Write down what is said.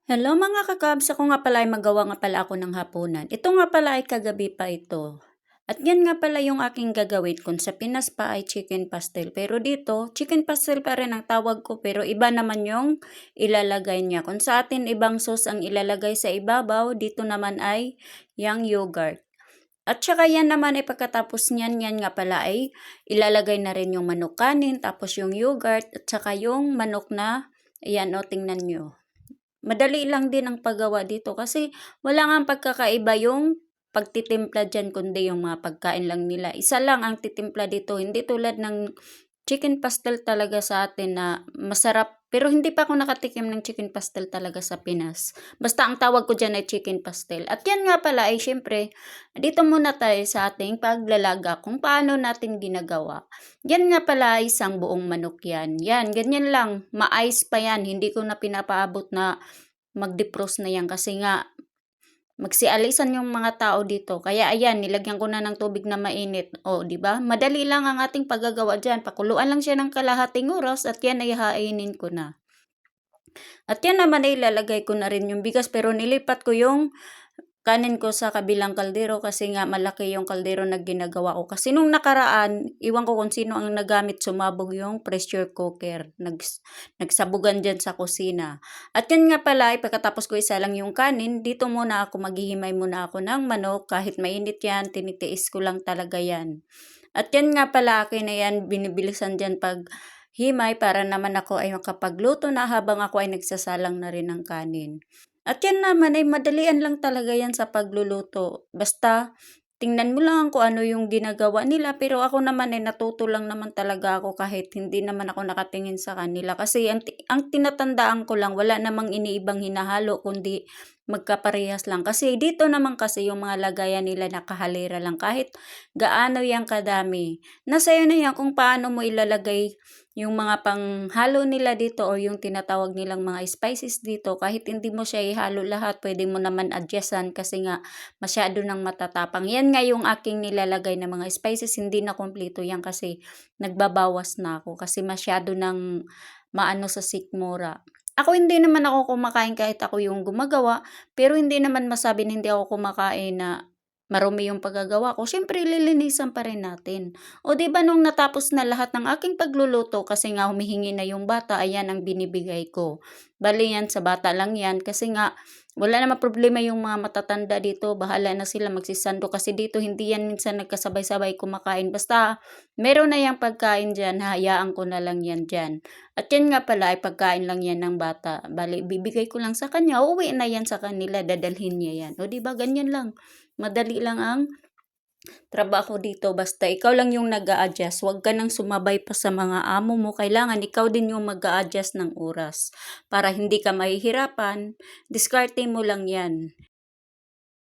Hello mga kakabs, ako nga pala ay magawa nga pala ako ng hapunan. Ito nga pala ay kagabi pa ito. At yan nga pala yung aking gagawin kung sa Pinas pa ay chicken pastel. Pero dito, chicken pastel pa rin ang tawag ko pero iba naman yung ilalagay niya. Kung sa atin ibang sauce ang ilalagay sa ibabaw, dito naman ay yung yogurt. At saka yan naman ay pagkatapos niyan, yan nga pala ay ilalagay na rin yung manok kanin, tapos yung yogurt, at saka yung manok na, ayan o, tingnan nyo. Madali lang din ang paggawa dito kasi wala ngang pagkakaiba yung pagtitimpla dyan kundi yung mga pagkain lang nila. Isa lang ang titimpla dito, hindi tulad ng chicken pastel talaga sa atin na masarap. Pero hindi pa ako nakatikim ng chicken pastel talaga sa Pinas. Basta ang tawag ko dyan ay chicken pastel. At yan nga pala ay syempre, dito muna tayo sa ating paglalaga kung paano natin ginagawa. Yan nga pala ay isang buong manok yan. Yan, ganyan lang. Ma-ice pa yan. Hindi ko na pinapaabot na mag-defrost na yan kasi nga magsialisan yung mga tao dito. Kaya ayan, nilagyan ko na ng tubig na mainit. O, di ba? Madali lang ang ating paggagawa diyan. Pakuluan lang siya ng kalahating oras at yan ay hainin ko na. At yan naman ay ilalagay ko na rin yung bigas pero nilipat ko yung kanin ko sa kabilang kaldero kasi nga malaki yung kaldero na ginagawa ko. Kasi nung nakaraan, iwan ko kung sino ang nagamit, sumabog yung pressure cooker. Nagsabugan dyan sa kusina. At yan nga pala, pagkatapos ko isa lang yung kanin, dito muna ako, maghihimay muna ako ng manok. Kahit mainit yan, tinitiis ko lang talaga yan. At yan nga pala, akin na yan, binibilisan dyan pag himay para naman ako ay makapagluto na habang ako ay nagsasalang na rin ng kanin. At yan naman ay madalian lang talaga yan sa pagluluto. Basta tingnan mo lang kung ano yung ginagawa nila pero ako naman ay natuto lang naman talaga ako kahit hindi naman ako nakatingin sa kanila. Kasi ang tinatandaan ko lang wala namang iniibang hinahalo kundi magkaparehas lang. Kasi dito naman kasi yung mga lagayan nila nakahalera lang kahit gaano yang kadami. Nasa iyo na yan kung paano mo ilalagay yung mga panghalo nila dito or yung tinatawag nilang mga spices dito, kahit hindi mo siya ihalo lahat, pwede mo naman adjustan kasi nga masyado nang matatapang. Yan nga yung aking nilalagay na mga spices, hindi na kompleto yan kasi nagbabawas na ako kasi masyado nang maano sa sikmura. Ako hindi naman ako kumakain kahit ako yung gumagawa, pero hindi naman masabi na hindi ako kumakain na marumi yung paggagawa ko. Siyempre, lilinisan pa rin natin. O di ba nung natapos na lahat ng aking pagluluto kasi nga humihingi na yung bata, ayan ang binibigay ko. Bali yan sa bata lang yan kasi nga wala naman problema yung mga matatanda dito. Bahala na sila magsisando kasi dito hindi yan minsan nagkasabay-sabay kumakain. Basta meron na yung pagkain dyan, hayaan ko na lang yan dyan. At yan nga pala ay pagkain lang yan ng bata. Bali, bibigay ko lang sa kanya, uwi na yan sa kanila, dadalhin niya yan. O di ba ganyan lang. Madali lang ang trabaho dito. Basta ikaw lang yung nag-a-adjust. Huwag ka nang sumabay pa sa mga amo mo. Kailangan ikaw din yung mag-a-adjust ng oras. Para hindi ka mahihirapan, diskarte mo lang yan.